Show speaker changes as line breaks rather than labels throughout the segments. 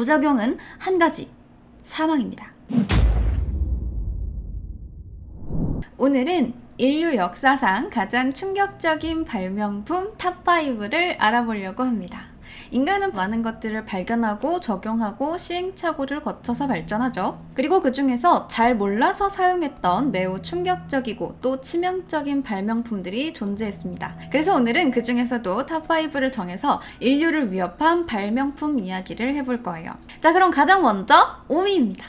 부작용은 한 가지, 사망입니다. 오늘은 인류 역사상 가장 충격적인 발명품 탑5를 알아보려고 합니다. 인간은 많은 것들을 발견하고 적용하고 시행착오를 거쳐서 발전하죠. 그리고 그 중에서 잘 몰라서 사용했던 매우 충격적이고 또 치명적인 발명품들이 존재했습니다. 그래서 오늘은 그 중에서도 탑5를 정해서 인류를 위협한 발명품 이야기를 해볼 거예요. 자, 그럼 가장 먼저 5위입니다.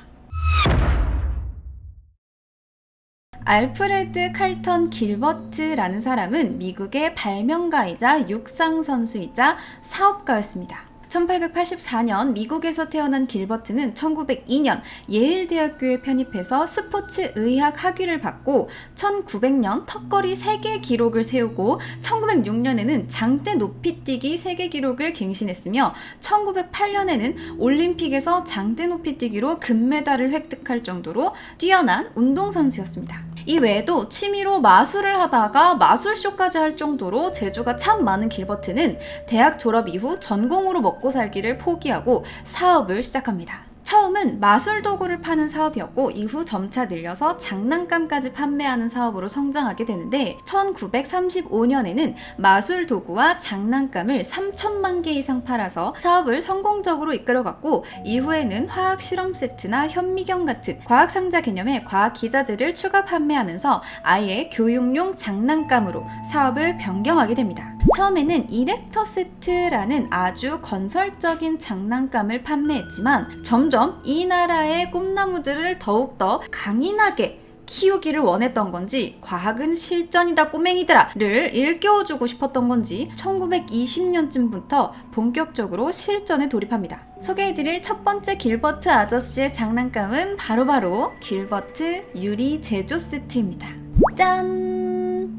알프레드 칼턴 길버트라는 사람은 미국의 발명가이자 육상선수이자 사업가였습니다. 1884년 미국에서 태어난 길버트는 1902년 예일대학교에 편입해서 스포츠 의학 학위를 받고 1900년 턱걸이 세계 기록을 세우고 1906년에는 장대 높이뛰기 세계 기록을 갱신했으며 1908년에는 올림픽에서 장대 높이뛰기로 금메달을 획득할 정도로 뛰어난 운동선수였습니다. 이 외에도 취미로 마술을 하다가 마술쇼까지 할 정도로 재주가 참 많은 길버트는 대학 졸업 이후 전공으로 먹고 살기를 포기하고 사업을 시작합니다. 처음은 마술 도구를 파는 사업이었고 이후 점차 늘려서 장난감까지 판매하는 사업으로 성장하게 되는데 1935년에는 마술 도구와 장난감을 3천만 개 이상 팔아서 사업을 성공적으로 이끌어갔고 이후에는 화학 실험 세트나 현미경 같은 과학 상자 개념의 과학 기자재를 추가 판매하면서 아예 교육용 장난감으로 사업을 변경하게 됩니다. 처음에는 이렉터 세트라는 아주 건설적인 장난감을 판매했지만 점점 이 나라의 꿈나무들을 더욱더 강인하게 키우기를 원했던 건지 과학은 실전이다 꼬맹이들아를 일깨워주고 싶었던 건지 1920년쯤부터 본격적으로 실전에 돌입합니다. 소개해드릴 첫 번째 길버트 아저씨의 장난감은 바로 길버트 유리 제조 세트입니다. 짠!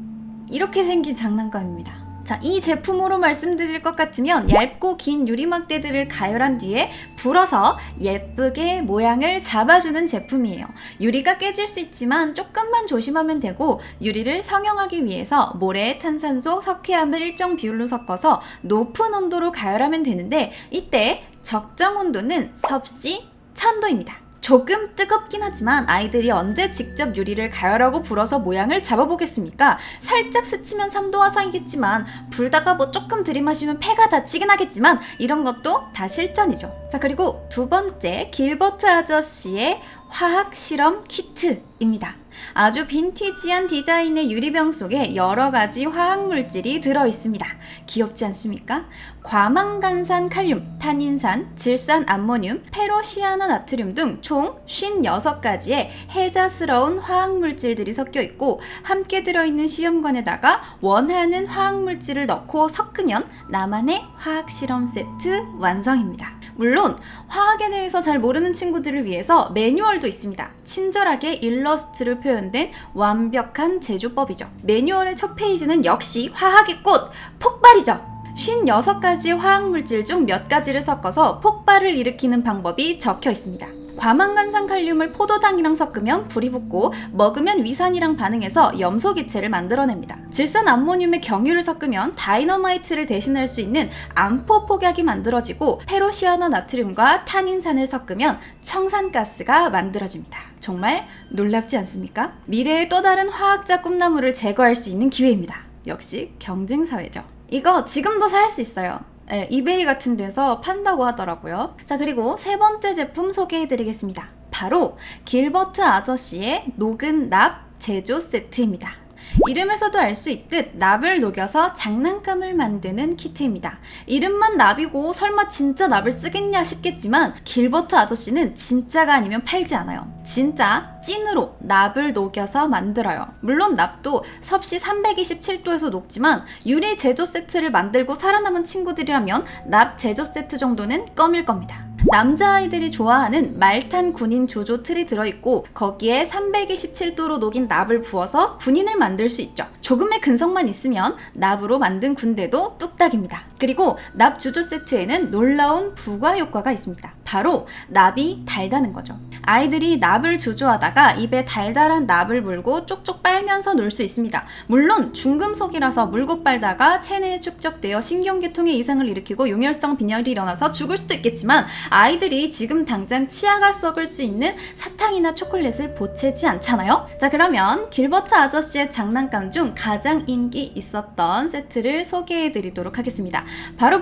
이렇게 생긴 장난감입니다. 자, 이 제품으로 말씀드릴 것 같으면 얇고 긴 유리막대들을 가열한 뒤에 불어서 예쁘게 모양을 잡아주는 제품이에요. 유리가 깨질 수 있지만 조금만 조심하면 되고 유리를 성형하기 위해서 모래, 탄산소, 석회암을 일정 비율로 섞어서 높은 온도로 가열하면 되는데 이때 적정 온도는 섭씨 1000도입니다. 조금 뜨겁긴 하지만 아이들이 언제 직접 유리를 가열하고 불어서 모양을 잡아보겠습니까? 살짝 스치면 3도 화상이겠지만 불다가 뭐 조금 들이마시면 폐가 다치긴 하겠지만 이런 것도 다 실전이죠. 자, 그리고 두 번째 길버트 아저씨의 화학 실험 키트입니다. 아주 빈티지한 디자인의 유리병 속에 여러 가지 화학물질이 들어있습니다. 귀엽지 않습니까? 과망간산 칼륨, 탄인산, 질산 암모늄, 페로시아나 나트륨 등 총 56가지의 해자스러운 화학물질들이 섞여있고 함께 들어있는 시험관에다가 원하는 화학물질을 넣고 섞으면 나만의 화학실험 세트 완성입니다. 물론 화학에 대해서 잘 모르는 친구들을 위해서 매뉴얼도 있습니다. 친절하게 일러스트를 표현된 완벽한 제조법이죠. 매뉴얼의 첫 페이지는 역시 화학의 꽃, 폭발이죠. 56가지 화학물질 중 몇 가지를 섞어서 폭발을 일으키는 방법이 적혀 있습니다. 과망간산 칼륨을 포도당이랑 섞으면 불이 붙고 먹으면 위산이랑 반응해서 염소기체를 만들어냅니다. 질산 암모늄의 경유를 섞으면 다이너마이트를 대신할 수 있는 암포 폭약이 만들어지고 페로시아나 나트륨과 탄인산을 섞으면 청산가스가 만들어집니다. 정말 놀랍지 않습니까? 미래의 또 다른 화학자 꿈나무를 제거할 수 있는 기회입니다. 역시 경쟁사회죠. 이거 지금도 살 수 있어요. 네, 이베이 같은 데서 판다고 하더라고요. 자, 그리고 세 번째 제품 소개해드리겠습니다. 바로 길버트 아저씨의 녹은 납 제조 세트입니다. 이름에서도 알 수 있듯 납을 녹여서 장난감을 만드는 키트입니다. 이름만 납이고 설마 진짜 납을 쓰겠냐 싶겠지만 길버트 아저씨는 진짜가 아니면 팔지 않아요. 진짜 찐으로 납을 녹여서 만들어요. 물론 납도 섭씨 327도에서 녹지만 유리 제조 세트를 만들고 살아남은 친구들이라면 납 제조 세트 정도는 껌일 겁니다. 남자아이들이 좋아하는 말탄 군인 주조 틀이 들어있고 거기에 327도로 녹인 납을 부어서 군인을 만들 수 있죠. 조금의 근성만 있으면 납으로 만든 군대도 뚝딱입니다. 그리고 납 주조 세트에는 놀라운 부가 효과가 있습니다. 바로 납이 달다는 거죠. 아이들이 납을 주저하다가 입에 달달한 납을 물고 쪽쪽 빨면서 놀 수 있습니다. 물론 중금속이라서 물고 빨다가 체내에 축적되어 신경계통에 이상을 일으키고 용혈성 빈혈이 일어나서 죽을 수도 있겠지만 아이들이 지금 당장 치아가 썩을 수 있는 사탕이나 초콜릿을 보채지 않잖아요? 자, 그러면 길버트 아저씨의 장난감 중 가장 인기 있었던 세트를 소개해드리도록 하겠습니다. 바로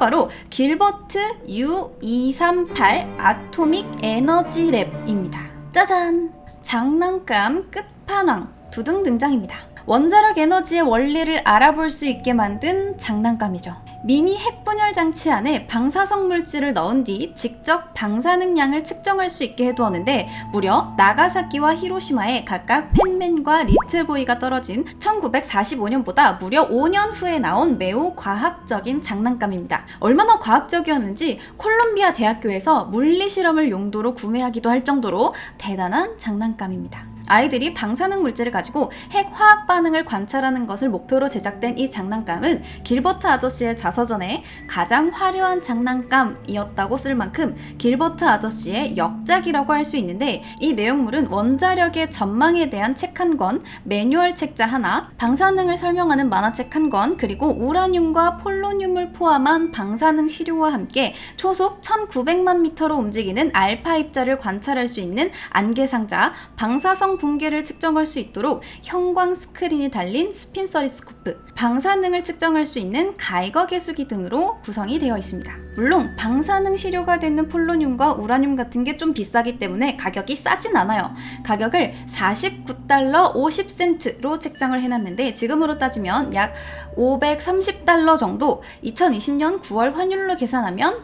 길버트 U238 아토믹 에너지 랩입니다. 짜잔! 장난감 끝판왕 두둥 등장입니다. 원자력 에너지의 원리를 알아볼 수 있게 만든 장난감이죠. 미니 핵분열 장치 안에 방사성 물질을 넣은 뒤 직접 방사능량을 측정할 수 있게 해두었는데 무려 나가사키와 히로시마에 각각 펜맨과 리틀보이가 떨어진 1945년보다 무려 5년 후에 나온 매우 과학적인 장난감입니다. 얼마나 과학적이었는지 콜롬비아 대학교에서 물리실험을 용도로 구매하기도 할 정도로 대단한 장난감입니다. 아이들이 방사능 물질을 가지고 핵 화학 반응을 관찰하는 것을 목표로 제작된 이 장난감은 길버트 아저씨의 자서전에 가장 화려한 장난감이었다고 쓸 만큼 길버트 아저씨의 역작이라고 할 수 있는데 이 내용물은 원자력의 전망에 대한 책 한 권, 매뉴얼 책자 하나, 방사능을 설명하는 만화책 한 권, 그리고 우라늄과 폴로늄을 포함한 방사능 시료와 함께 초속 1900만 미터로 움직이는 알파 입자를 관찰할 수 있는 안개 상자, 방사성 붕괴를 측정할 수 있도록 형광 스크린이 달린 스핀서리스코프, 방사능을 측정할 수 있는 가이거 계수기 등으로 구성이 되어 있습니다. 물론 방사능 시료가 되는 폴로늄과 우라늄 같은 게 좀 비싸기 때문에 가격이 싸진 않아요. 가격을 49달러 50센트로 책정을 해놨는데 지금으로 따지면 약 530달러 정도, 2020년 9월 환율로 계산하면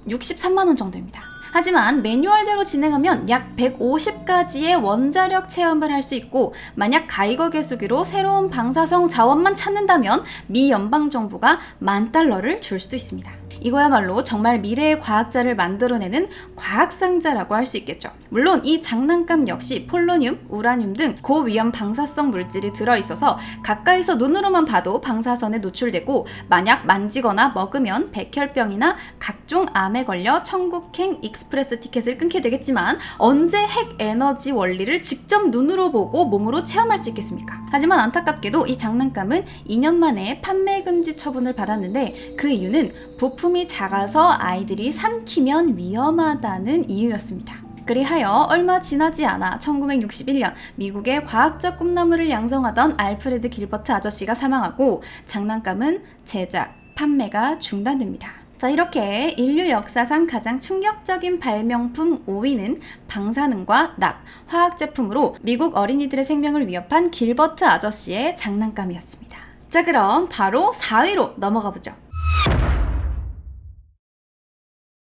63만원 정도입니다. 하지만 매뉴얼대로 진행하면 약 150가지의 원자력 체험을 할 수 있고 만약 가이거 계수기로 새로운 방사성 자원만 찾는다면 미 연방정부가 $10,000를 줄 수도 있습니다. 이거야말로 정말 미래의 과학자를 만들어내는 과학상자라고 할 수 있겠죠. 물론 이 장난감 역시 폴로늄, 우라늄 등 고위험 방사성 물질이 들어있어서 가까이서 눈으로만 봐도 방사선에 노출되고 만약 만지거나 먹으면 백혈병이나 각종 암에 걸려 천국행 익스프레스 티켓을 끊게 되겠지만 언제 핵 에너지 원리를 직접 눈으로 보고 몸으로 체험할 수 있겠습니까? 하지만 안타깝게도 이 장난감은 2년 만에 판매 금지 처분을 받았는데 그 이유는 부품이 작아서 아이들이 삼키면 위험하다는 이유였습니다. 그리하여 얼마 지나지 않아 1961년 미국의 과학적 꿈나무를 양성하던 알프레드 길버트 아저씨가 사망하고 장난감은 제작, 판매가 중단됩니다. 자, 이렇게 인류 역사상 가장 충격적인 발명품 5위는 방사능과 납, 화학 제품으로 미국 어린이들의 생명을 위협한 길버트 아저씨의 장난감이었습니다. 자, 그럼 바로 4위로 넘어가 보죠.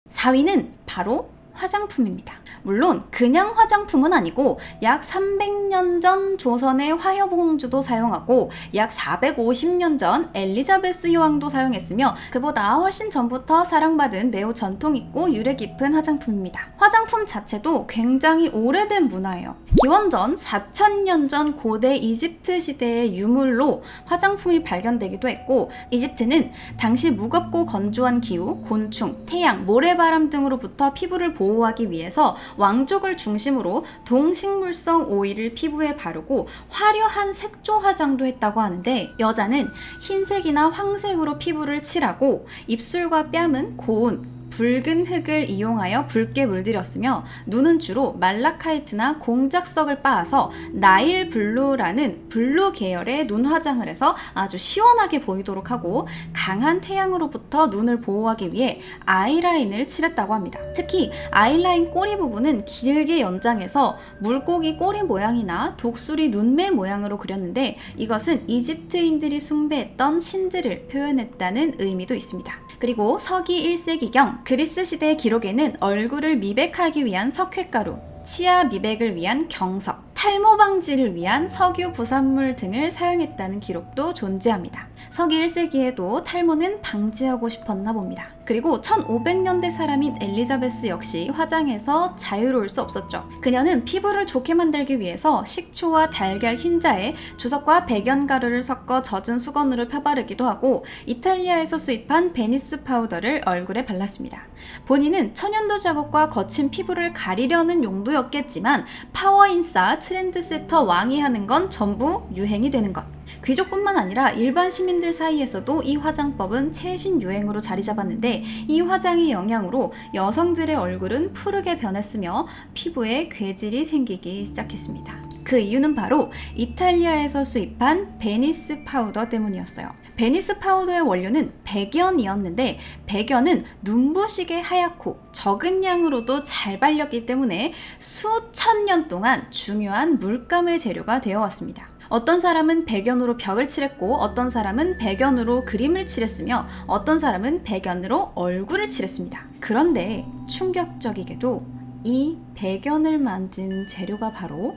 4위는 바로 화장품입니다. 물론 그냥 화장품은 아니고 약 300년 전 조선의 화효공주도 사용하고 약 450년 전 엘리자베스 여왕도 사용했으며 그보다 훨씬 전부터 사랑받은 매우 전통 있고 유래 깊은 화장품입니다. 화장품 자체도 굉장히 오래된 문화예요. 기원전 4000년 전 고대 이집트 시대의 유물로 화장품이 발견되기도 했고 이집트는 당시 무겁고 건조한 기후, 곤충, 태양, 모래바람 등으로부터 피부를 보호하기 위해서 왕족을 중심으로 동식물성 오일을 피부에 바르고 화려한 색조 화장도 했다고 하는데 여자는 흰색이나 황색으로 피부를 칠하고 입술과 뺨은 고운 붉은 흙을 이용하여 붉게 물들였으며 눈은 주로 말라카이트나 공작석을 빻아서 나일 블루라는 블루 계열의 눈 화장을 해서 아주 시원하게 보이도록 하고 강한 태양으로부터 눈을 보호하기 위해 아이라인을 칠했다고 합니다. 특히 아이라인 꼬리 부분은 길게 연장해서 물고기 꼬리 모양이나 독수리 눈매 모양으로 그렸는데 이것은 이집트인들이 숭배했던 신들을 표현했다는 의미도 있습니다. 그리고 서기 1세기경 그리스 시대의 기록에는 얼굴을 미백하기 위한 석회가루, 치아 미백을 위한 경석, 탈모 방지를 위한 석유 부산물 등을 사용했다는 기록도 존재합니다. 서기 1세기에도 탈모는 방지하고 싶었나 봅니다. 그리고 1500년대 사람인 엘리자베스 역시 화장에서 자유로울 수 없었죠. 그녀는 피부를 좋게 만들기 위해서 식초와 달걀 흰자에 주석과 백연가루를 섞어 젖은 수건으로 펴바르기도 하고 이탈리아에서 수입한 베니스 파우더를 얼굴에 발랐습니다. 본인은 천연두 자국과 거친 피부를 가리려는 용도였겠지만 파워인싸 트렌드세터 왕이 하는 건 전부 유행이 되는 것. 귀족뿐만 아니라 일반 시민들 사이에서도 이 화장법은 최신 유행으로 자리 잡았는데 이 화장의 영향으로 여성들의 얼굴은 푸르게 변했으며 피부에 괴질이 생기기 시작했습니다. 그 이유는 바로 이탈리아에서 수입한 베니스 파우더 때문이었어요. 베니스 파우더의 원료는 백연이었는데 백연은 눈부시게 하얗고 적은 양으로도 잘 발렸기 때문에 수천 년 동안 중요한 물감의 재료가 되어 왔습니다. 어떤 사람은 백연으로 벽을 칠했고 어떤 사람은 백연으로 그림을 칠했으며 어떤 사람은 백연으로 얼굴을 칠했습니다. 그런데 충격적이게도 이 백연을 만든 재료가 바로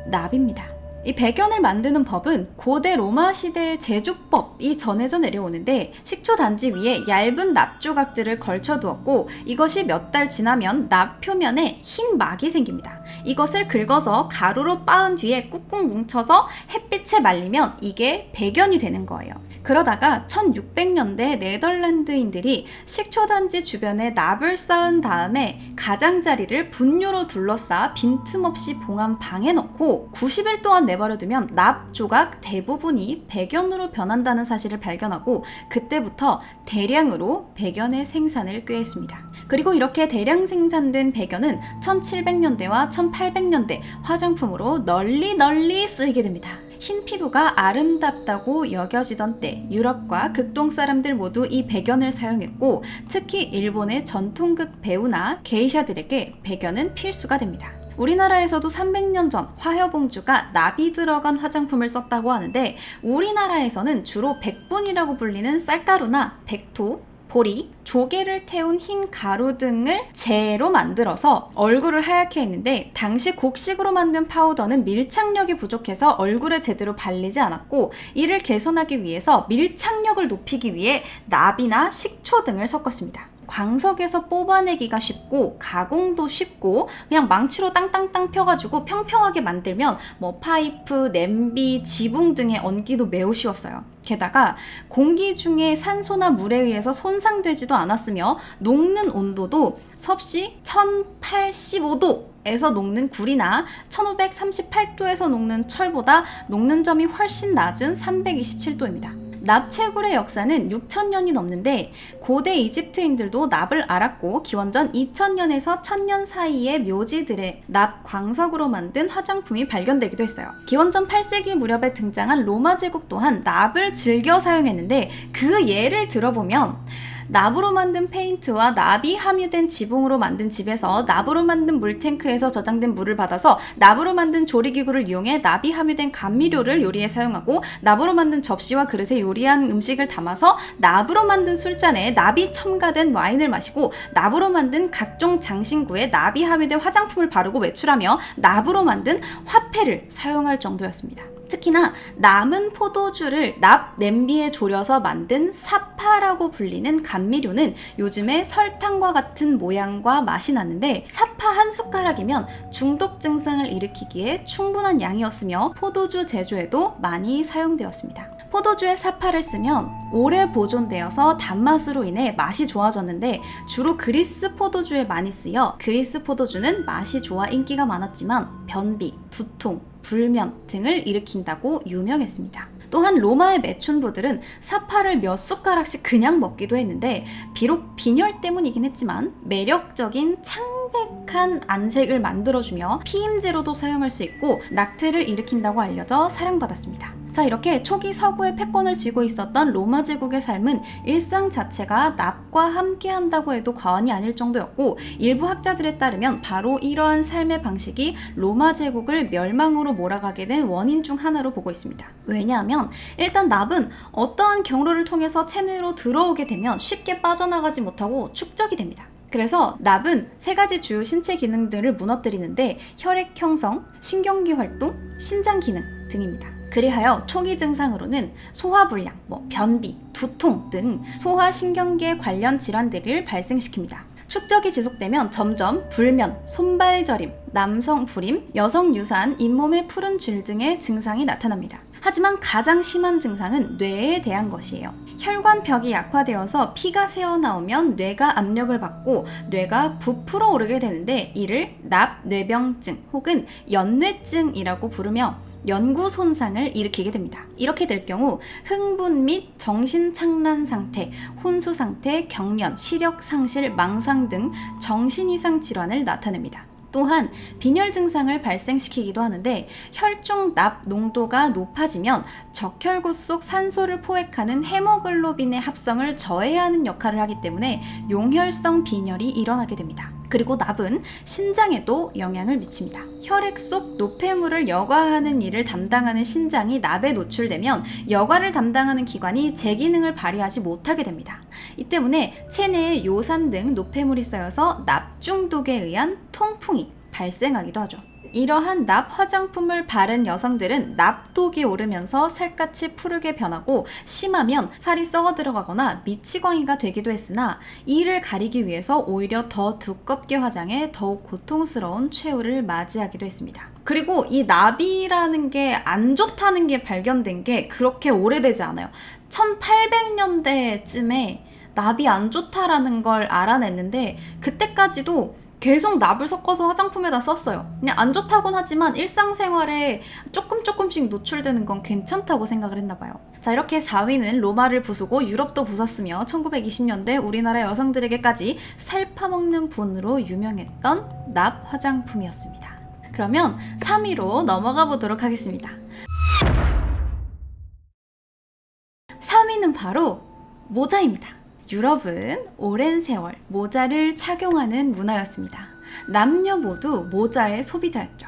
납입니다. 이 백연을 만드는 법은 고대 로마 시대의 제조법이 전해져 내려오는데 식초 단지 위에 얇은 납 조각들을 걸쳐두었고 이것이 몇 달 지나면 납 표면에 흰 막이 생깁니다. 이것을 긁어서 가루로 빻은 뒤에 꾹꾹 뭉쳐서 햇빛에 말리면 이게 백연이 되는 거예요. 그러다가 1600년대 네덜란드인들이 식초단지 주변에 납을 쌓은 다음에 가장자리를 분유로 둘러싸 빈틈없이 봉한 방에 넣고 90일 동안 내버려두면 납 조각 대부분이 백연으로 변한다는 사실을 발견하고 그때부터 대량으로 백연의 생산을 꾀했습니다. 그리고 이렇게 대량 생산된 백연은 1700년대와 1800년대 화장품으로 널리 쓰이게 됩니다. 흰 피부가 아름답다고 여겨지던 때 유럽과 극동 사람들 모두 이 백연을 사용했고 특히 일본의 전통극 배우나 게이샤들에게 백연은 필수가 됩니다. 우리나라에서도 300년 전 화혀봉주가 납이 들어간 화장품을 썼다고 하는데 우리나라에서는 주로 백분이라고 불리는 쌀가루나 백토, 보리, 조개를 태운 흰 가루 등을 재로 만들어서 얼굴을 하얗게 했는데 당시 곡식으로 만든 파우더는 밀착력이 부족해서 얼굴에 제대로 발리지 않았고 이를 개선하기 위해서 밀착력을 높이기 위해 납이나 식초 등을 섞었습니다. 광석에서 뽑아내기가 쉽고 가공도 쉽고 그냥 망치로 땅땅땅 펴가지고 평평하게 만들면 뭐 파이프, 냄비, 지붕 등에 얹기도 매우 쉬웠어요. 게다가 공기 중에 산소나 물에 의해서 손상되지도 않았으며 녹는 온도도 섭씨 1085도에서 녹는 굴이나 1538도에서 녹는 철보다 녹는 점이 훨씬 낮은 327도입니다. 납채굴의 역사는 6,000년이 넘는데 고대 이집트인들도 납을 알았고 기원전 2000년에서 1000년 사이의 묘지들의 납 광석으로 만든 화장품이 발견되기도 했어요. 기원전 8세기 무렵에 등장한 로마 제국 또한 납을 즐겨 사용했는데 그 예를 들어보면 납으로 만든 페인트와 납이 함유된 지붕으로 만든 집에서 납으로 만든 물탱크에서 저장된 물을 받아서 납으로 만든 조리기구를 이용해 납이 함유된 감미료를 요리에 사용하고 납으로 만든 접시와 그릇에 요리한 음식을 담아서 납으로 만든 술잔에 납이 첨가된 와인을 마시고 납으로 만든 각종 장신구에 납이 함유된 화장품을 바르고 외출하며 납으로 만든 화폐를 사용할 정도였습니다. 특히나 남은 포도주를 납 냄비에 졸여서 만든 사파라고 불리는 감미료는 요즘에 설탕과 같은 모양과 맛이 나는데 사파 한 숟가락이면 중독 증상을 일으키기에 충분한 양이었으며 포도주 제조에도 많이 사용되었습니다. 포도주에 사파를 쓰면 오래 보존되어서 단맛으로 인해 맛이 좋아졌는데 주로 그리스 포도주에 많이 쓰여 그리스 포도주는 맛이 좋아 인기가 많았지만 변비, 두통, 불면 등을 일으킨다고 유명했습니다. 또한 로마의 매춘부들은 사파를 몇 숟가락씩 그냥 먹기도 했는데 비록 빈혈 때문이긴 했지만 매력적인 창백한 안색을 만들어주며 피임제로도 사용할 수 있고 낙태를 일으킨다고 알려져 사랑받았습니다. 자, 이렇게 초기 서구의 패권을 쥐고 있었던 로마 제국의 삶은 일상 자체가 납과 함께한다고 해도 과언이 아닐 정도였고 일부 학자들에 따르면 바로 이러한 삶의 방식이 로마 제국을 멸망으로 몰아가게 된 원인 중 하나로 보고 있습니다. 왜냐하면 일단 납은 어떠한 경로를 통해서 체내로 들어오게 되면 쉽게 빠져나가지 못하고 축적이 됩니다. 그래서 납은 세 가지 주요 신체 기능들을 무너뜨리는데 혈액 형성, 신경기 활동, 신장 기능 등입니다. 그리하여 초기 증상으로는 소화불량, 변비, 두통 등 소화신경계 관련 질환들을 발생시킵니다. 축적이 지속되면 점점 불면, 손발 저림, 남성 불임, 여성 유산, 잇몸의 푸른 줄 등의 증상이 나타납니다. 하지만 가장 심한 증상은 뇌에 대한 것이에요. 혈관벽이 약화되어서 피가 새어나오면 뇌가 압력을 받고 뇌가 부풀어 오르게 되는데 이를 납뇌병증 혹은 연뇌증이라고 부르며 연구 손상을 일으키게 됩니다. 이렇게 될 경우 흥분 및 정신착란 상태, 혼수 상태, 경련, 시력 상실, 망상 등 정신 이상 질환을 나타냅니다. 또한 빈혈 증상을 발생시키기도 하는데 혈중 납 농도가 높아지면 적혈구 속 산소를 포획하는 헤모글로빈의 합성을 저해하는 역할을 하기 때문에 용혈성 빈혈이 일어나게 됩니다. 그리고 납은 신장에도 영향을 미칩니다. 혈액 속 노폐물을 여과하는 일을 담당하는 신장이 납에 노출되면 여과를 담당하는 기관이 제 기능을 발휘하지 못하게 됩니다. 이 때문에 체내에 요산 등 노폐물이 쌓여서 납 중독에 의한 통풍이 발생하기도 하죠. 이러한 납 화장품을 바른 여성들은 납독이 오르면서 살갗이 푸르게 변하고 심하면 살이 썩어 들어가거나 미치광이가 되기도 했으나 이를 가리기 위해서 오히려 더 두껍게 화장해 더욱 고통스러운 최후를 맞이하기도 했습니다. 그리고 이 납이라는 게 안 좋다는 게 발견된 게 그렇게 오래되지 않아요. 1800년대쯤에 납이 안 좋다라는 걸 알아냈는데 그때까지도 계속 납을 섞어서 화장품에다 썼어요. 그냥 안 좋다곤 하지만 일상생활에 조금씩 노출되는 건 괜찮다고 생각을 했나 봐요. 자, 이렇게 4위는 로마를 부수고 유럽도 부쉈으며 1920년대 우리나라 여성들에게까지 살 파먹는 분으로 유명했던 납 화장품이었습니다. 그러면 3위로 넘어가 보도록 하겠습니다. 3위는 바로 모자입니다. 유럽은 오랜 세월 모자를 착용하는 문화였습니다. 남녀 모두 모자의 소비자였죠.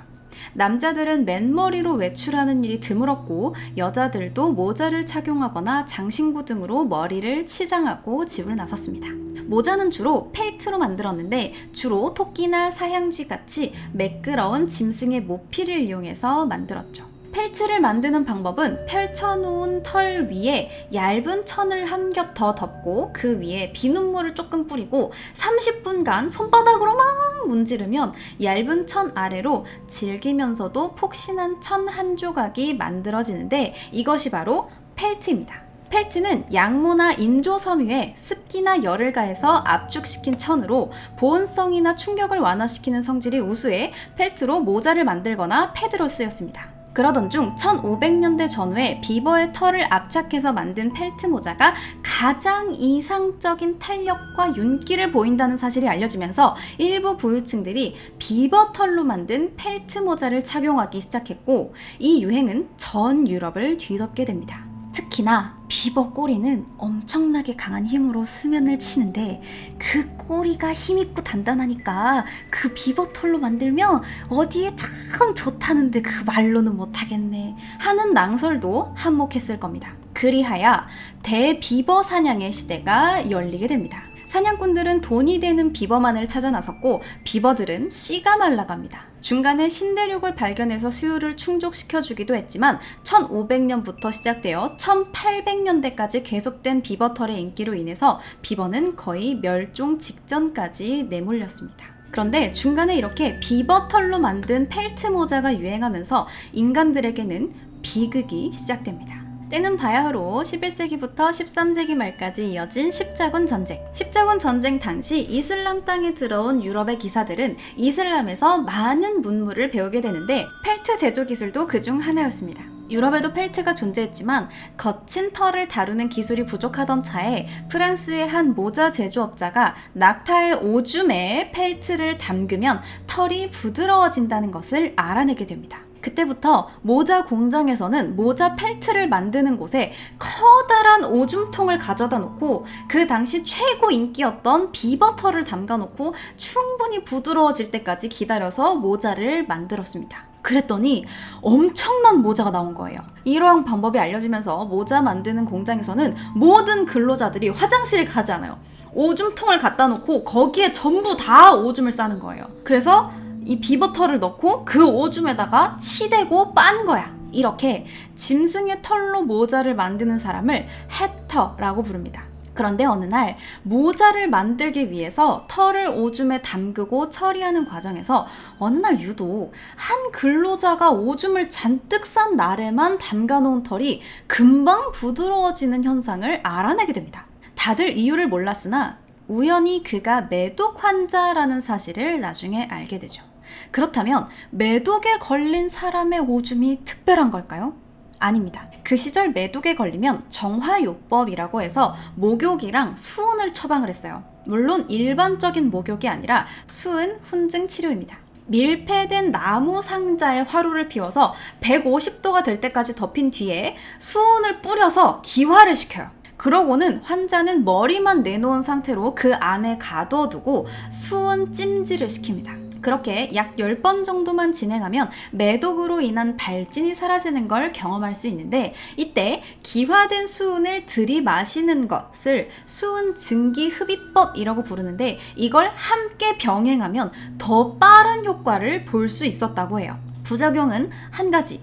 남자들은 맨머리로 외출하는 일이 드물었고 여자들도 모자를 착용하거나 장신구 등으로 머리를 치장하고 집을 나섰습니다. 모자는 주로 펠트로 만들었는데 주로 토끼나 사향쥐 같이 매끄러운 짐승의 모피를 이용해서 만들었죠. 펠트를 만드는 방법은 펼쳐놓은 털 위에 얇은 천을 한 겹 더 덮고 그 위에 비눗물을 조금 뿌리고 30분간 손바닥으로 막 문지르면 얇은 천 아래로 질기면서도 폭신한 천 한 조각이 만들어지는데 이것이 바로 펠트입니다. 펠트는 양모나 인조 섬유에 습기나 열을 가해서 압축시킨 천으로 보온성이나 충격을 완화시키는 성질이 우수해 펠트로 모자를 만들거나 패드로 쓰였습니다. 그러던 중 1500년대 전후에 비버의 털을 압착해서 만든 펠트 모자가 가장 이상적인 탄력과 윤기를 보인다는 사실이 알려지면서 일부 부유층들이 비버 털로 만든 펠트 모자를 착용하기 시작했고 이 유행은 전 유럽을 뒤덮게 됩니다. 특히나 비버 꼬리는 엄청나게 강한 힘으로 수면을 치는데 그 꼬리가 힘있고 단단하니까 그 비버 털로 만들면 어디에 참 좋다는데 그 말로는 못하겠네 하는 낭설도 한몫했을 겁니다. 그리하여 대비버 사냥의 시대가 열리게 됩니다. 사냥꾼들은 돈이 되는 비버만을 찾아 나섰고 비버들은 씨가 말라갑니다. 중간에 신대륙을 발견해서 수요를 충족시켜주기도 했지만 1500년부터 시작되어 1800년대까지 계속된 비버털의 인기로 인해서 비버는 거의 멸종 직전까지 내몰렸습니다. 그런데 중간에 이렇게 비버털로 만든 펠트 모자가 유행하면서 인간들에게는 비극이 시작됩니다. 때는 바야흐로 11세기부터 13세기 말까지 이어진 십자군 전쟁. 십자군 전쟁 당시 이슬람 땅에 들어온 유럽의 기사들은 이슬람에서 많은 문물을 배우게 되는데 펠트 제조 기술도 그중 하나였습니다. 유럽에도 펠트가 존재했지만 거친 털을 다루는 기술이 부족하던 차에 프랑스의 한 모자 제조업자가 낙타의 오줌에 펠트를 담그면 털이 부드러워진다는 것을 알아내게 됩니다. 그때부터 모자 공장에서는 모자 펠트를 만드는 곳에 커다란 오줌통을 가져다 놓고 그 당시 최고 인기였던 비버털을 담가 놓고 충분히 부드러워질 때까지 기다려서 모자를 만들었습니다. 그랬더니 엄청난 모자가 나온 거예요. 이러한 방법이 알려지면서 모자 만드는 공장에서는 모든 근로자들이 화장실 가지 않아요. 오줌통을 갖다 놓고 거기에 전부 다 오줌을 싸는 거예요. 그래서 이 비버털을 넣고 그 오줌에다가 치대고 빤 거야. 이렇게 짐승의 털로 모자를 만드는 사람을 해터라고 부릅니다. 그런데 어느 날 모자를 만들기 위해서 털을 오줌에 담그고 처리하는 과정에서 어느 날 유독 한 근로자가 오줌을 잔뜩 싼 날에만 담가놓은 털이 금방 부드러워지는 현상을 알아내게 됩니다. 다들 이유를 몰랐으나 우연히 그가 매독 환자라는 사실을 나중에 알게 되죠. 그렇다면 매독에 걸린 사람의 오줌이 특별한 걸까요? 아닙니다. 그 시절 매독에 걸리면 정화요법이라고 해서 목욕이랑 수은을 처방을 했어요. 물론 일반적인 목욕이 아니라 수은 훈증 치료입니다. 밀폐된 나무 상자에 화로를 피워서 150도가 될 때까지 덮인 뒤에 수은을 뿌려서 기화를 시켜요. 그러고는 환자는 머리만 내놓은 상태로 그 안에 가둬두고 수은 찜질을 시킵니다. 그렇게 약 10번 정도만 진행하면 매독으로 인한 발진이 사라지는 걸 경험할 수 있는데, 이때 기화된 수은을 들이마시는 것을 수은 증기 흡입법이라고 부르는데, 이걸 함께 병행하면 더 빠른 효과를 볼 수 있었다고 해요. 부작용은 한 가지,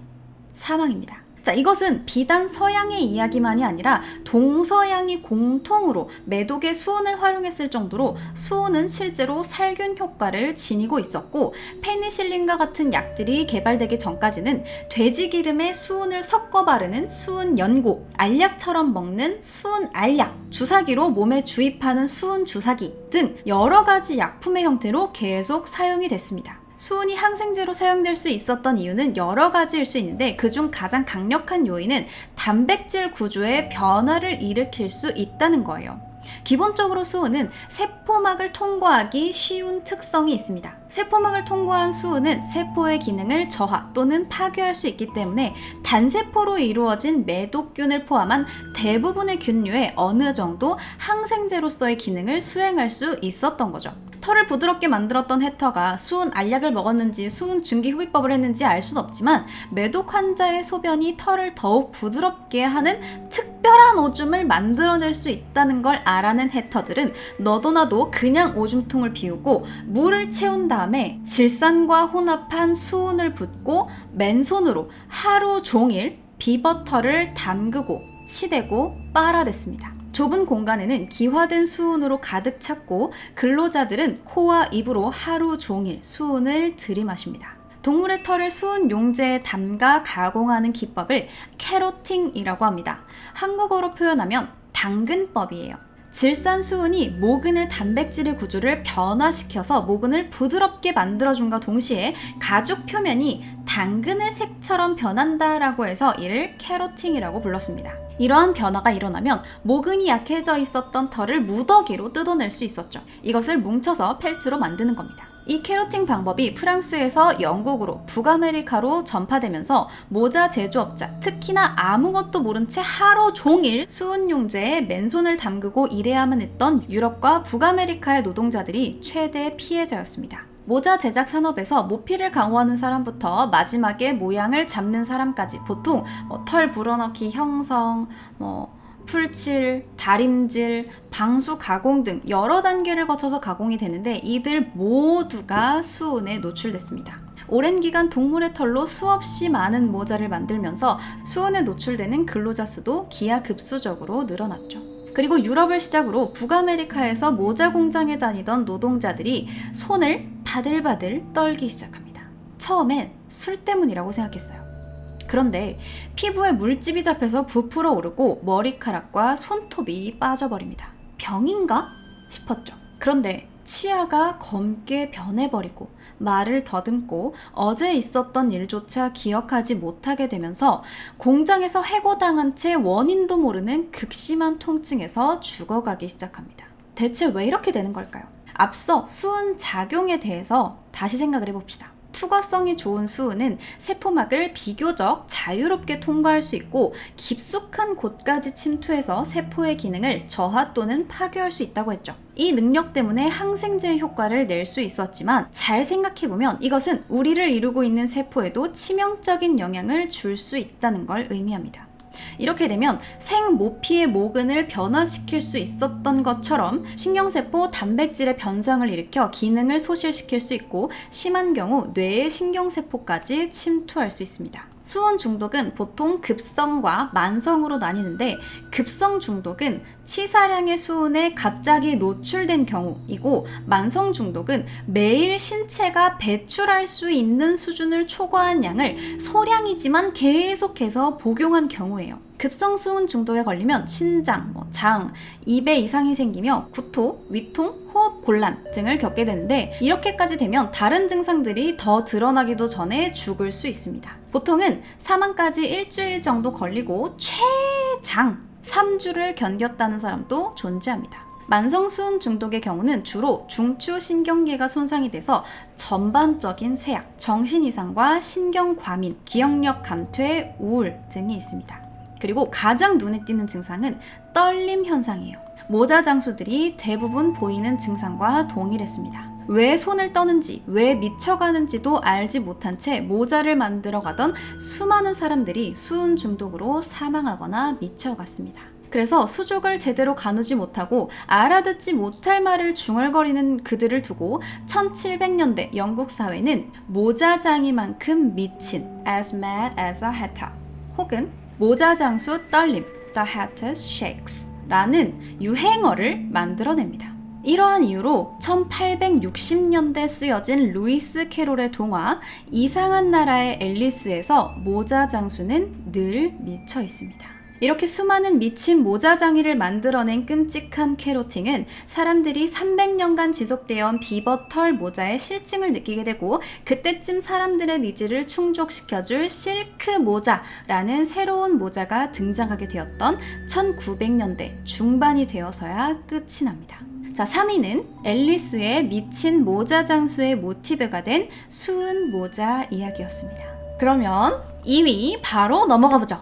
사망입니다. 자, 이것은 비단 서양의 이야기만이 아니라 동서양이 공통으로 매독의 수은을 활용했을 정도로 수은은 실제로 살균 효과를 지니고 있었고, 페니실린과 같은 약들이 개발되기 전까지는 돼지 기름에 수은을 섞어 바르는 수은 연고, 알약처럼 먹는 수은 알약, 주사기로 몸에 주입하는 수은 주사기 등 여러 가지 약품의 형태로 계속 사용이 됐습니다. 수은이 항생제로 사용될 수 있었던 이유는 여러 가지일 수 있는데, 그중 가장 강력한 요인은 단백질 구조의 변화를 일으킬 수 있다는 거예요. 기본적으로 수은은 세포막을 통과하기 쉬운 특성이 있습니다. 세포막을 통과한 수은은 세포의 기능을 저하 또는 파괴할 수 있기 때문에 단세포로 이루어진 매독균을 포함한 대부분의 균류에 어느 정도 항생제로서의 기능을 수행할 수 있었던 거죠. 털을 부드럽게 만들었던 해터가 수은 알약을 먹었는지 수은 증기 흡입법을 했는지 알 수는 없지만, 매독 환자의 소변이 털을 더욱 부드럽게 하는 특별한 오줌을 만들어낼 수 있다는 걸 알아낸 해터들은 너도 나도 그냥 오줌통을 비우고 물을 채운 다음에 질산과 혼합한 수은을 붓고 맨손으로 하루 종일 비버털을 담그고 치대고 빨아댔습니다. 좁은 공간에는 기화된 수은으로 가득 찼고, 근로자들은 코와 입으로 하루 종일 수은을 들이마십니다. 동물의 털을 수은 용제에 담가 가공하는 기법을 캐로팅이라고 합니다. 한국어로 표현하면 당근법이에요. 질산 수은이 모근의 단백질의 구조를 변화시켜서 모근을 부드럽게 만들어줌과 동시에 가죽 표면이 당근의 색처럼 변한다라고 해서 이를 캐로팅이라고 불렀습니다. 이러한 변화가 일어나면 모근이 약해져 있었던 털을 무더기로 뜯어낼 수 있었죠. 이것을 뭉쳐서 펠트로 만드는 겁니다. 이 캐로팅 방법이 프랑스에서 영국으로, 북아메리카로 전파되면서 모자 제조업자, 특히나 아무것도 모른 채 하루 종일 수은 용제에 맨손을 담그고 일해야만 했던 유럽과 북아메리카의 노동자들이 최대 피해자였습니다. 모자 제작 산업에서 모피를 강화하는 사람부터 마지막에 모양을 잡는 사람까지 보통 털 불어넣기 형성, 풀칠, 다림질, 방수 가공 등 여러 단계를 거쳐서 가공이 되는데, 이들 모두가 수은에 노출됐습니다. 오랜 기간 동물의 털로 수없이 많은 모자를 만들면서 수은에 노출되는 근로자 수도 기하급수적으로 늘어났죠. 그리고 유럽을 시작으로 북아메리카에서 모자 공장에 다니던 노동자들이 손을 바들바들 떨기 시작합니다. 처음엔 술 때문이라고 생각했어요. 그런데 피부에 물집이 잡혀서 부풀어 오르고 머리카락과 손톱이 빠져버립니다. 병인가 싶었죠. 그런데 치아가 검게 변해버리고 말을 더듬고 어제 있었던 일조차 기억하지 못하게 되면서 공장에서 해고당한 채 원인도 모르는 극심한 통증에서 죽어가기 시작합니다. 대체 왜 이렇게 되는 걸까요? 앞서 수은 작용에 대해서 다시 생각을 해봅시다. 투과성이 좋은 수은은 세포막을 비교적 자유롭게 통과할 수 있고, 깊숙한 곳까지 침투해서 세포의 기능을 저하 또는 파괴할 수 있다고 했죠. 이 능력 때문에 항생제의 효과를 낼 수 있었지만, 잘 생각해보면 이것은 우리를 이루고 있는 세포에도 치명적인 영향을 줄 수 있다는 걸 의미합니다. 이렇게 되면 생모피의 모근을 변화시킬 수 있었던 것처럼 신경세포 단백질의 변상을 일으켜 기능을 소실시킬 수 있고, 심한 경우 뇌의 신경세포까지 침투할 수 있습니다. 수은 중독은 보통 급성과 만성으로 나뉘는데 급성 중독은 치사량의 수은에 갑자기 노출된 경우이고 만성 중독은 매일 신체가 배출할 수 있는 수준을 초과한 양을 소량이지만 계속해서 복용한 경우예요. 급성 수은 중독에 걸리면 신장, 장, 입에 이상이 생기며 구토, 위통, 호흡 곤란 등을 겪게 되는데 이렇게까지 되면 다른 증상들이 더 드러나기도 전에 죽을 수 있습니다. 보통은 사망까지 일주일 정도 걸리고 최장 3주를 견뎠다는 사람도 존재합니다. 만성 수은 중독의 경우는 주로 중추 신경계가 손상이 돼서 전반적인 쇠약, 정신 이상과 신경 과민, 기억력 감퇴, 우울 등이 있습니다. 그리고 가장 눈에 띄는 증상은 떨림 현상이에요. 모자 장수들이 대부분 보이는 증상과 동일했습니다. 왜 손을 떠는지, 왜 미쳐가는지도 알지 못한 채 모자를 만들어 가던 수많은 사람들이 수은 중독으로 사망하거나 미쳐갔습니다. 그래서 수족을 제대로 가누지 못하고 알아듣지 못할 말을 중얼거리는 그들을 두고 1700년대 영국 사회는 모자장이만큼 미친 as mad as a hatter 혹은 모자장수 떨림 the hatter shakes 라는 유행어를 만들어냅니다. 이러한 이유로 1860년대 쓰여진 루이스 캐롤의 동화 이상한 나라의 앨리스에서 모자장수는 늘 미쳐 있습니다. 이렇게 수많은 미친 모자장이를 만들어낸 끔찍한 캐로팅은 사람들이 300년간 지속되어 온 비버털 모자의 실증을 느끼게 되고 그때쯤 사람들의 니즈를 충족시켜줄 실크 모자라는 새로운 모자가 등장하게 되었던 1900년대 중반이 되어서야 끝이 납니다. 자, 3위는 앨리스의 미친 모자 장수의 모티브가 된 수은 모자 이야기였습니다. 그러면 2위 바로 넘어가 보죠.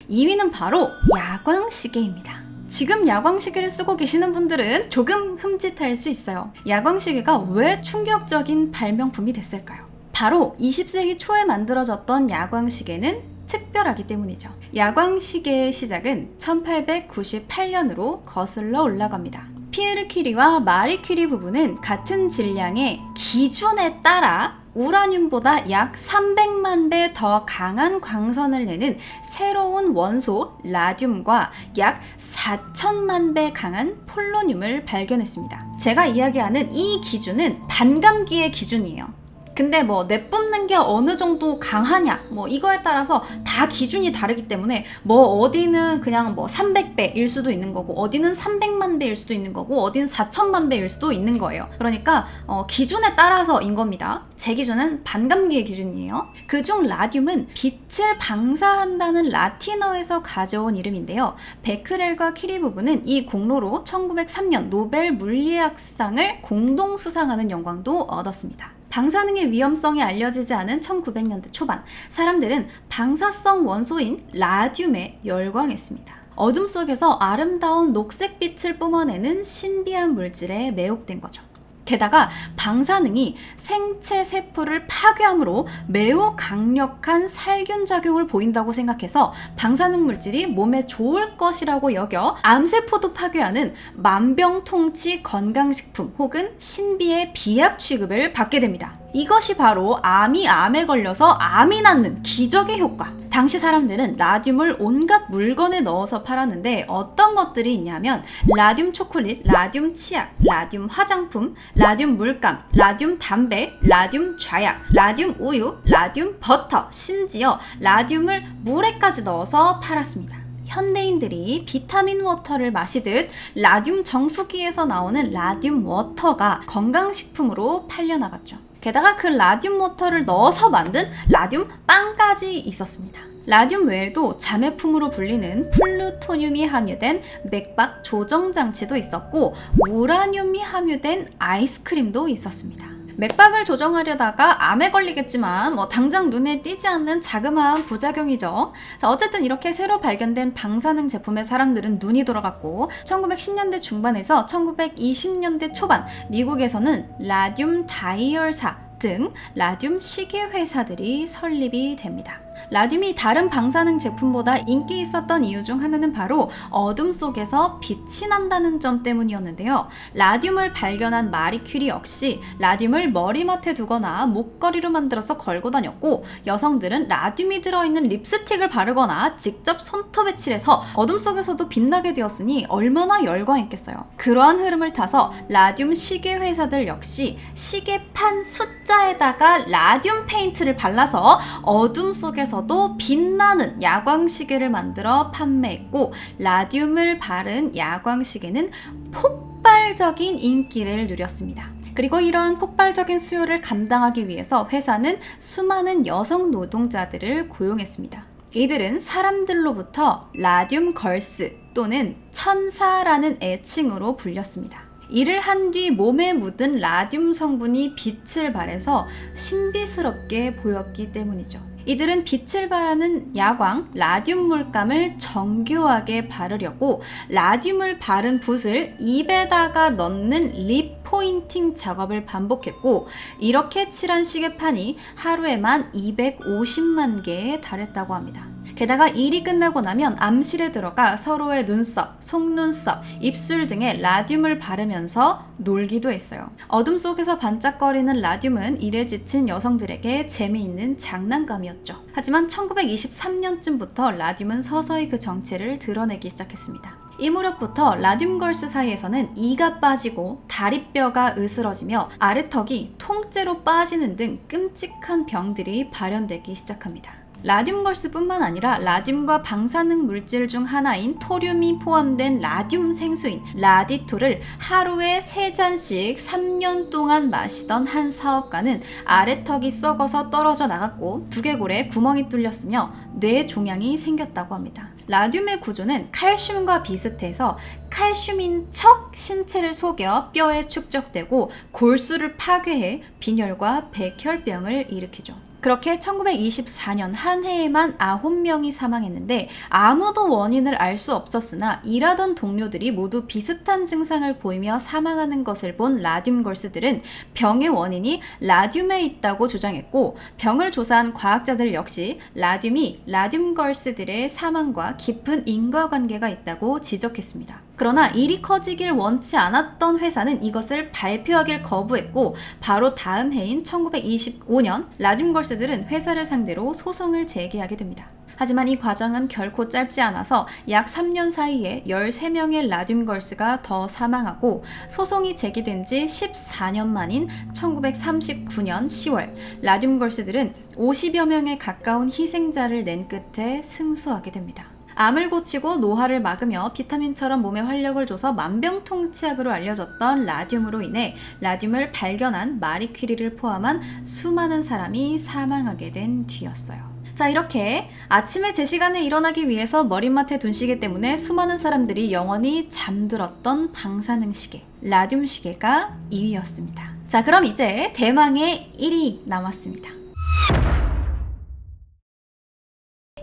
2위는 바로 야광시계입니다. 지금 야광시계를 쓰고 계시는 분들은 조금 흠칫할 수 있어요. 야광시계가 왜 충격적인 발명품이 됐을까요? 바로 20세기 초에 만들어졌던 야광시계는 특별하기 때문이죠. 야광시계의 시작은 1898년으로 거슬러 올라갑니다. 피에르 큐리와 마리 큐리 부부는 같은 질량의 기준에 따라 우라늄보다 약 300만 배 더 강한 광선을 내는 새로운 원소 라듐과 약 4천만 배 강한 폴로늄을 발견했습니다. 제가 이야기하는 이 기준은 반감기의 기준이에요. 근데 내뿜는 게 어느 정도 강하냐 이거에 따라서 다 기준이 다르기 때문에 어디는 그냥 300배일 수도 있는 거고 어디는 300만 배일 수도 있는 거고 어디는 4천만 배일 수도 있는 거예요. 그러니까 기준에 따라서인 겁니다. 제 기준은 반감기의 기준이에요. 그중 라듐은 빛을 방사한다는 라틴어에서 가져온 이름인데요. 베크렐과 큐리 부부는 이 공로로 1903년 노벨 물리학상을 공동 수상하는 영광도 얻었습니다. 방사능의 위험성이 알려지지 않은 1900년대 초반, 사람들은 방사성 원소인 라듐에 열광했습니다. 어둠 속에서 아름다운 녹색빛을 뿜어내는 신비한 물질에 매혹된 거죠. 게다가 방사능이 생체 세포를 파괴함으로 매우 강력한 살균 작용을 보인다고 생각해서 방사능 물질이 몸에 좋을 것이라고 여겨 암세포도 파괴하는 만병통치 건강식품 혹은 신비의 비약 취급을 받게 됩니다. 이것이 바로 암이 암에 걸려서 암이 낫는 기적의 효과. 당시 사람들은 라듐을 온갖 물건에 넣어서 팔았는데 어떤 것들이 있냐면 라듐 초콜릿, 라듐 치약, 라듐 화장품, 라듐 물감, 라듐 담배, 라듐 좌약, 라듐 우유, 라듐 버터, 심지어 라듐을 물에까지 넣어서 팔았습니다. 현대인들이 비타민 워터를 마시듯 라듐 정수기에서 나오는 라듐 워터가 건강식품으로 팔려나갔죠. 게다가 그 라듐 워터를 넣어서 만든 라듐 빵까지 있었습니다. 라듐 외에도 자매품으로 불리는 플루토늄이 함유된 맥박 조정 장치도 있었고 우라늄이 함유된 아이스크림도 있었습니다. 맥박을 조정하려다가 암에 걸리겠지만 당장 눈에 띄지 않는 자그마한 부작용이죠. 자, 어쨌든 이렇게 새로 발견된 방사능 제품에 사람들은 눈이 돌아갔고 1910년대 중반에서 1920년대 초반 미국에서는 라듐 다이얼사 등 라듐 시계 회사들이 설립이 됩니다. 라듐이 다른 방사능 제품보다 인기 있었던 이유 중 하나는 바로 어둠 속에서 빛이 난다는 점 때문이었는데요. 라듐을 발견한 마리 큐리 역시 라듐을 머리맡에 두거나 목걸이로 만들어서 걸고 다녔고, 여성들은 라듐이 들어있는 립스틱을 바르거나 직접 손톱에 칠해서 어둠 속에서도 빛나게 되었으니 얼마나 열광했겠어요. 그러한 흐름을 타서 라듐 시계 회사들 역시 시계판 숫자에다가 라듐 페인트를 발라서 어둠 속에서도 빛나는 야광시계를 만들어 판매했고, 라듐을 바른 야광시계는 폭발적인 인기를 누렸습니다. 그리고 이러한 폭발적인 수요를 감당하기 위해서 회사는 수많은 여성 노동자들을 고용했습니다. 이들은 사람들로부터 라듐 걸스 또는 천사라는 애칭으로 불렸습니다. 일을 한 뒤 몸에 묻은 라듐 성분이 빛을 발해서 신비스럽게 보였기 때문이죠. 이들은 빛을 발하는 야광, 라듐 물감을 정교하게 바르려고 라듐을 바른 붓을 입에다가 넣는 립 포인팅 작업을 반복했고, 이렇게 칠한 시계판이 하루에만 250만 개에 달했다고 합니다. 게다가 일이 끝나고 나면 암실에 들어가 서로의 눈썹, 속눈썹, 입술 등에 라듐을 바르면서 놀기도 했어요. 어둠 속에서 반짝거리는 라듐은 일에 지친 여성들에게 재미있는 장난감이었죠. 하지만 1923년쯤부터 라듐은 서서히 그 정체를 드러내기 시작했습니다. 이 무렵부터 라듐걸스 사이에서는 이가 빠지고 다리뼈가 으스러지며 아래턱이 통째로 빠지는 등 끔찍한 병들이 발현되기 시작합니다. 라듐걸스뿐만 아니라 라듐과 방사능 물질 중 하나인 토륨이 포함된 라듐 생수인 라디토를 하루에 3잔씩 3년 동안 마시던 한 사업가는 아래턱이 썩어서 떨어져 나갔고 두개골에 구멍이 뚫렸으며 뇌 종양이 생겼다고 합니다. 라듐의 구조는 칼슘과 비슷해서 칼슘인 척 신체를 속여 뼈에 축적되고 골수를 파괴해 빈혈과 백혈병을 일으키죠. 그렇게 1924년 한 해에만 9명이 사망했는데 아무도 원인을 알 수 없었으나 일하던 동료들이 모두 비슷한 증상을 보이며 사망하는 것을 본 라듐걸스들은 병의 원인이 라듐에 있다고 주장했고, 병을 조사한 과학자들 역시 라듐이 라듐걸스들의 사망과 깊은 인과관계가 있다고 지적했습니다. 그러나 일이 커지길 원치 않았던 회사는 이것을 발표하길 거부했고, 바로 다음 해인 1925년 라듐걸스들은 회사를 상대로 소송을 제기하게 됩니다. 하지만 이 과정은 결코 짧지 않아서 약 3년 사이에 13명의 라듐걸스가 더 사망하고, 소송이 제기된 지 14년 만인 1939년 10월 라듐걸스들은 50여 명에 가까운 희생자를 낸 끝에 승소하게 됩니다. 암을 고치고 노화를 막으며 비타민처럼 몸에 활력을 줘서 만병통치약으로 알려졌던 라듐으로 인해 라듐을 발견한 마리 퀴리를 포함한 수많은 사람이 사망하게 된 뒤였어요. 자, 이렇게 아침에 제 시간에 일어나기 위해서 머리맡에 둔 시계 때문에 수많은 사람들이 영원히 잠들었던 방사능 시계, 라듐 시계가 2위였습니다. 자, 그럼 이제 대망의 1위 남았습니다.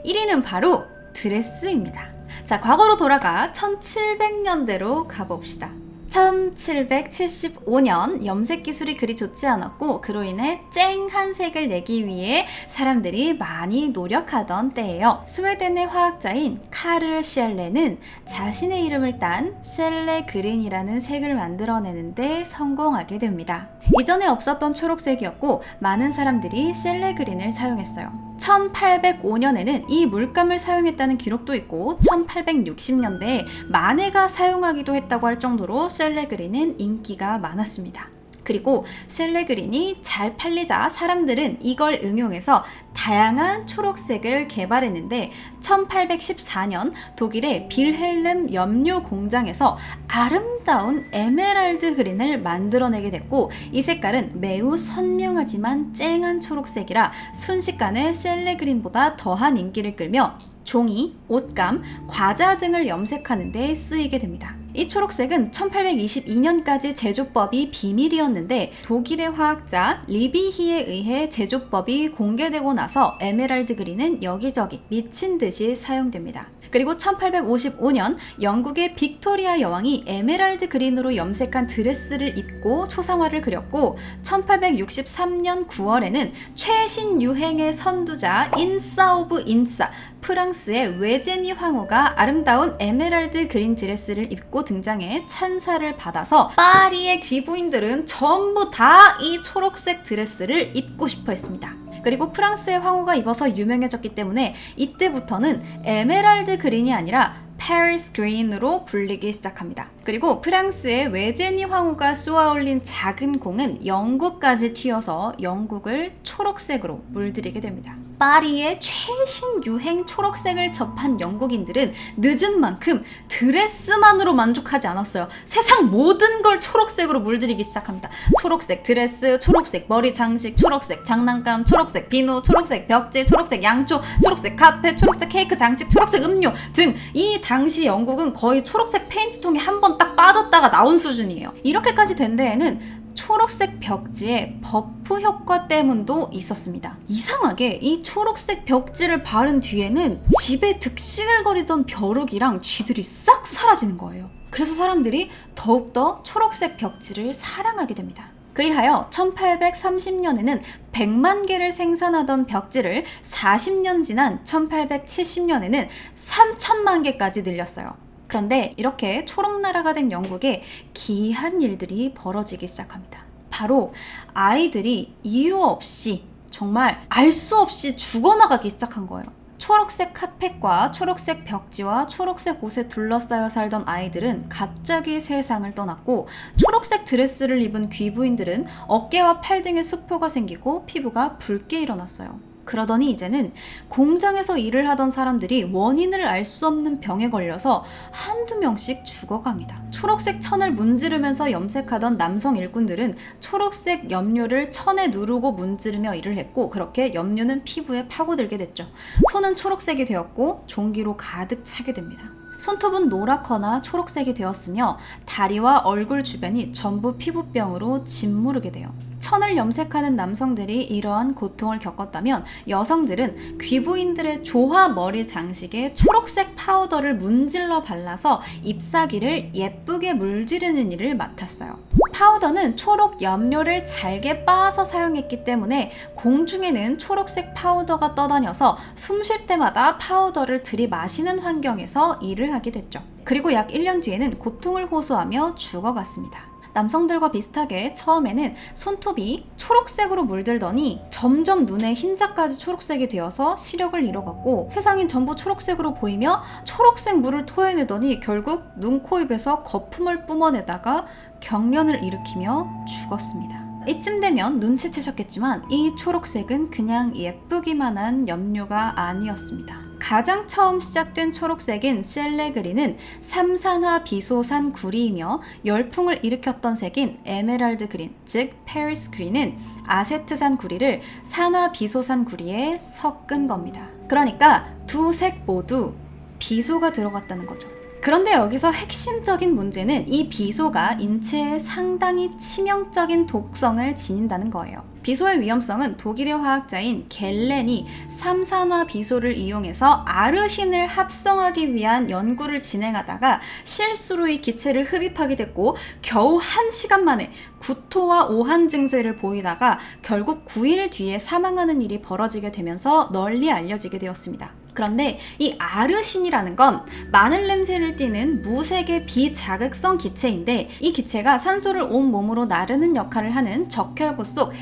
1위는 바로 드레스입니다. 자, 과거로 돌아가 1700년대로 가봅시다. 1775년 염색 기술이 그리 좋지 않았고, 그로 인해 쨍한 색을 내기 위해 사람들이 많이 노력하던 때예요. 스웨덴의 화학자인 카를 셸레는 자신의 이름을 딴 셸레 그린이라는 색을 만들어내는데 성공하게 됩니다. 이전에 없었던 초록색이었고 많은 사람들이 셸레 그린을 사용했어요. 1805년에는 이 물감을 사용했다는 기록도 있고 1860년대에 마네가 사용하기도 했다고 할 정도로 셸레 그린은 인기가 많았습니다. 그리고 셸레 그린이 잘 팔리자 사람들은 이걸 응용해서 다양한 초록색을 개발했는데 1814년 독일의 빌헬름 염료 공장에서 아름다운 에메랄드 그린을 만들어내게 됐고, 이 색깔은 매우 선명하지만 쨍한 초록색이라 순식간에 셸레 그린보다 더한 인기를 끌며 종이, 옷감, 과자 등을 염색하는 데 쓰이게 됩니다. 이 초록색은 1822년까지 제조법이 비밀이었는데 독일의 화학자 리비히에 의해 제조법이 공개되고 나서 에메랄드 그린은 여기저기 미친 듯이 사용됩니다. 그리고 1855년 영국의 빅토리아 여왕이 에메랄드 그린으로 염색한 드레스를 입고 초상화를 그렸고 1863년 9월에는 최신 유행의 선두자 인싸 오브 인싸 프랑스의 외제니 황후가 아름다운 에메랄드 그린 드레스를 입고 등장해 찬사를 받아서 파리의 귀부인들은 전부 다 이 초록색 드레스를 입고 싶어 했습니다. 그리고 프랑스의 황후가 입어서 유명해졌기 때문에 이때부터는 에메랄드 그린이 아니라 페리스 그린으로 불리기 시작합니다. 그리고 프랑스의 외제니 황후가 쏘아올린 작은 공은 영국까지 튀어서 영국을 초록색으로 물들이게 됩니다. 파리의 최신 유행 초록색을 접한 영국인들은 늦은 만큼 드레스만으로 만족하지 않았어요. 세상 모든 걸 초록색으로 물들이기 시작합니다. 초록색 드레스, 초록색 머리 장식, 초록색 장난감, 초록색 비누, 초록색 벽지, 초록색 양초, 초록색 카페, 초록색 케이크 장식, 초록색 음료 등 이 당시 영국은 거의 초록색 페인트통에 한 번 딱 빠졌다가 나온 수준이에요. 이렇게까지 된 데에는 초록색 벽지에 버프 효과 때문도 있었습니다. 이상하게 이 초록색 벽지를 바른 뒤에는 집에 득실거리던 벼룩이랑 쥐들이 싹 사라지는 거예요. 그래서 사람들이 더욱더 초록색 벽지를 사랑하게 됩니다. 그리하여 1830년에는 100만 개를 생산하던 벽지를 40년 지난 1870년에는 3천만 개까지 늘렸어요. 그런데 이렇게 초록나라가 된 영국에 기이한 일들이 벌어지기 시작합니다. 바로 아이들이 이유 없이 정말 알 수 없이 죽어나가기 시작한 거예요. 초록색 카펫과 초록색 벽지와 초록색 옷에 둘러싸여 살던 아이들은 갑자기 세상을 떠났고 초록색 드레스를 입은 귀부인들은 어깨와 팔 등에 수포가 생기고 피부가 붉게 일어났어요. 그러더니 이제는 공장에서 일을 하던 사람들이 원인을 알 수 없는 병에 걸려서 한두 명씩 죽어갑니다. 초록색 천을 문지르면서 염색하던 남성 일꾼들은 초록색 염료를 천에 누르고 문지르며 일을 했고 그렇게 염료는 피부에 파고들게 됐죠. 손은 초록색이 되었고 종기로 가득 차게 됩니다. 손톱은 노랗거나 초록색이 되었으며 다리와 얼굴 주변이 전부 피부병으로 짓무르게 돼요. 천을 염색하는 남성들이 이러한 고통을 겪었다면 여성들은 귀부인들의 조화 머리 장식에 초록색 파우더를 문질러 발라서 잎사귀를 예쁘게 물지르는 일을 맡았어요. 파우더는 초록 염료를 잘게 빻아서 사용했기 때문에 공중에는 초록색 파우더가 떠다녀서 숨 쉴 때마다 파우더를 들이마시는 환경에서 일을 하게 됐죠. 그리고 약 1년 뒤에는 고통을 호소하며 죽어갔습니다. 남성들과 비슷하게 처음에는 손톱이 초록색으로 물들더니 점점 눈의 흰자까지 초록색이 되어서 시력을 잃어갔고 세상이 전부 초록색으로 보이며 초록색 물을 토해내더니 결국 눈, 코, 입에서 거품을 뿜어내다가 경련을 일으키며 죽었습니다. 이쯤 되면 눈치채셨겠지만 이 초록색은 그냥 예쁘기만 한 염료가 아니었습니다. 가장 처음 시작된 초록색인 셀레그린은 삼산화 비소산 구리이며 열풍을 일으켰던 색인 에메랄드 그린, 즉 페리스 그린은 아세트산 구리를 산화 비소산 구리에 섞은 겁니다. 그러니까 두 색 모두 비소가 들어갔다는 거죠. 그런데 여기서 핵심적인 문제는 이 비소가 인체에 상당히 치명적인 독성을 지닌다는 거예요. 비소의 위험성은 독일의 화학자인 겔렌이 삼산화 비소를 이용해서 아르신을 합성하기 위한 연구를 진행하다가 실수로 이 기체를 흡입하게 됐고 겨우 1시간 만에 구토와 오한 증세를 보이다가 결국 9일 뒤에 사망하는 일이 벌어지게 되면서 널리 알려지게 되었습니다. 그런데 이 아르신이라는 건 마늘 냄새를 띠는 무색의 비자극성 기체인데 이 기체가 산소를 온 몸으로 나르는 역할을 하는 적혈구 속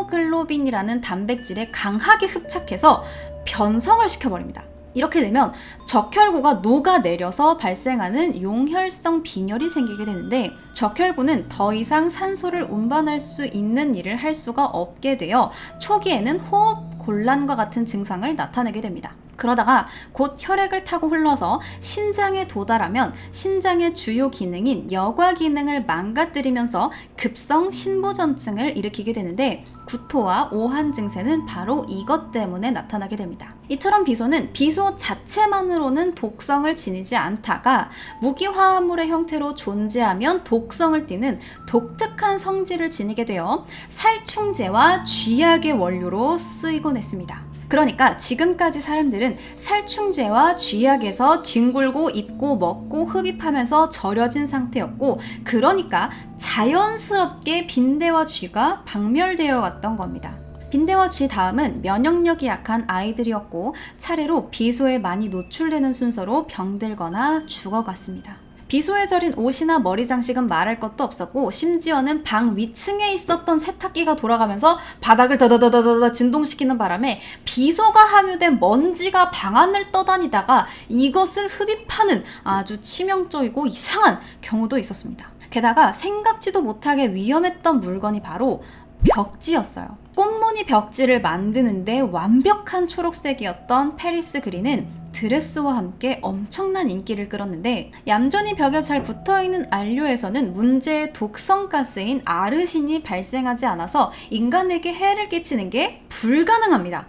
헤모글로빈이라는 단백질에 강하게 흡착해서 변성을 시켜버립니다. 이렇게 되면 적혈구가 녹아내려서 발생하는 용혈성 빈혈이 생기게 되는데 적혈구는 더 이상 산소를 운반할 수 있는 일을 할 수가 없게 되어 초기에는 호흡 곤란과 같은 증상을 나타내게 됩니다. 그러다가 곧 혈액을 타고 흘러서 신장에 도달하면 신장의 주요 기능인 여과 기능을 망가뜨리면서 급성 신부전증을 일으키게 되는데 구토와 오한 증세는 바로 이것 때문에 나타나게 됩니다. 이처럼 비소는 비소 자체만으로는 독성을 지니지 않다가 무기화합물의 형태로 존재하면 독성을 띠는 독특한 성질을 지니게 되어 살충제와 쥐약의 원료로 쓰이곤 했습니다. 그러니까 지금까지 사람들은 살충제와 쥐약에서 뒹굴고 입고 먹고 흡입하면서 절여진 상태였고, 그러니까 자연스럽게 빈대와 쥐가 박멸되어 갔던 겁니다. 빈대와 쥐 다음은 면역력이 약한 아이들이었고, 차례로 비소에 많이 노출되는 순서로 병들거나 죽어갔습니다. 비소에 절인 옷이나 머리 장식은 말할 것도 없었고, 심지어는 방 위층에 있었던 세탁기가 돌아가면서 바닥을 더더더더더 진동시키는 바람에 비소가 함유된 먼지가 방 안을 떠다니다가 이것을 흡입하는 아주 치명적이고 이상한 경우도 있었습니다. 게다가 생각지도 못하게 위험했던 물건이 바로 벽지였어요. 꽃무늬 벽지를 만드는데 완벽한 초록색이었던 페리스 그린은 드레스와 함께 엄청난 인기를 끌었는데, 얌전히 벽에 잘 붙어있는 안료에서는 문제의 독성가스인 아르신이 발생하지 않아서 인간에게 해를 끼치는 게 불가능합니다.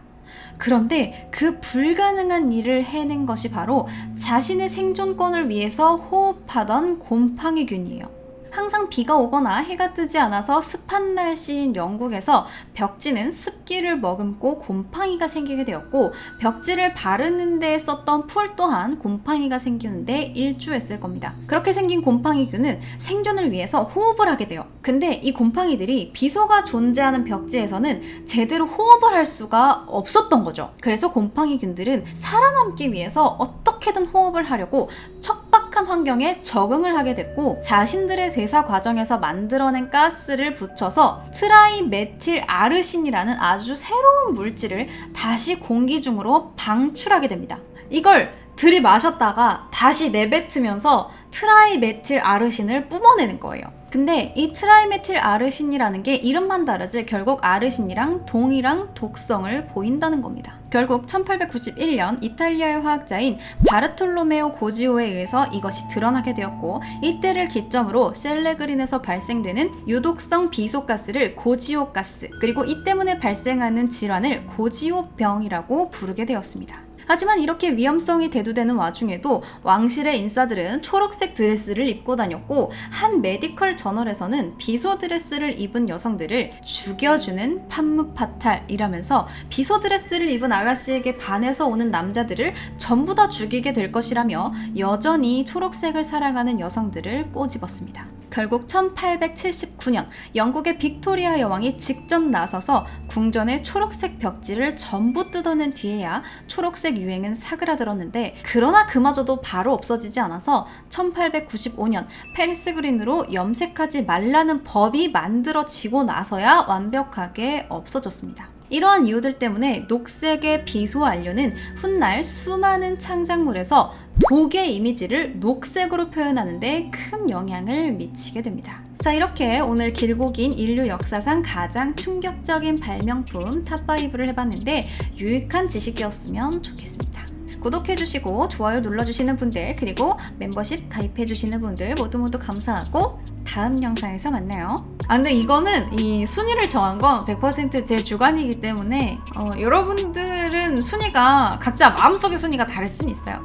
그런데 그 불가능한 일을 해낸 것이 바로 자신의 생존권을 위해서 호흡하던 곰팡이균이에요. 항상 비가 오거나 해가 뜨지 않아서 습한 날씨인 영국에서 벽지는 습기를 머금고 곰팡이가 생기게 되었고, 벽지를 바르는 데 썼던 풀 또한 곰팡이가 생기는데 일조했을 겁니다. 그렇게 생긴 곰팡이균은 생존을 위해서 호흡을 하게 돼요. 근데 이 곰팡이들이 비소가 존재하는 벽지에서는 제대로 호흡을 할 수가 없었던 거죠. 그래서 곰팡이균들은 살아남기 위해서 어떻게든 호흡을 하려고 척박한 환경에 적응을 하게 됐고, 자신들의 대사 과정에서 만들어낸 가스를 붙여서 트라이메틸 아르신이라는 아주 새로운 물질을 다시 공기 중으로 방출하게 됩니다. 이걸 들이마셨다가 다시 내뱉으면서 트라이메틸 아르신을 뿜어내는 거예요. 근데 이 트라이메틸 아르신이라는 게 이름만 다르지 결국 아르신이랑 동일한 독성을 보인다는 겁니다. 결국 1891년 이탈리아의 화학자인 바르톨로메오 고지오에 의해서 이것이 드러나게 되었고, 이때를 기점으로 셀레그린에서 발생되는 유독성 비소가스를 고지오가스, 그리고 이 때문에 발생하는 질환을 고지오병이라고 부르게 되었습니다. 하지만 이렇게 위험성이 대두되는 와중에도 왕실의 인사들은 초록색 드레스를 입고 다녔고, 한 메디컬 저널에서는 비소 드레스를 입은 여성들을 죽여주는 판무파탈이라면서 비소 드레스를 입은 아가씨에게 반해서 오는 남자들을 전부 다 죽이게 될 것이라며 여전히 초록색을 사랑하는 여성들을 꼬집었습니다. 결국 1879년 영국의 빅토리아 여왕이 직접 나서서 궁전의 초록색 벽지를 전부 뜯어낸 뒤에야 초록색 유행은 사그라들었는데, 그러나 그마저도 바로 없어지지 않아서 1895년 페리스 그린으로 염색하지 말라는 법이 만들어지고 나서야 완벽하게 없어졌습니다. 이러한 이유들 때문에 녹색의 비소 안료는 훗날 수많은 창작물에서 독의 이미지를 녹색으로 표현하는데 큰 영향을 미치게 됩니다. 자, 이렇게 오늘 길고 긴 인류 역사상 가장 충격적인 발명품 탑5를 해봤는데 유익한 지식이었으면 좋겠습니다. 구독해주시고 좋아요 눌러주시는 분들, 그리고 멤버십 가입해주시는 분들 모두 감사하고 다음 영상에서 만나요. 근데 이거는 이 순위를 정한 건 100% 제 주관이기 때문에 여러분들은 순위가 각자 마음속의 순위가 다를 수는 있어요.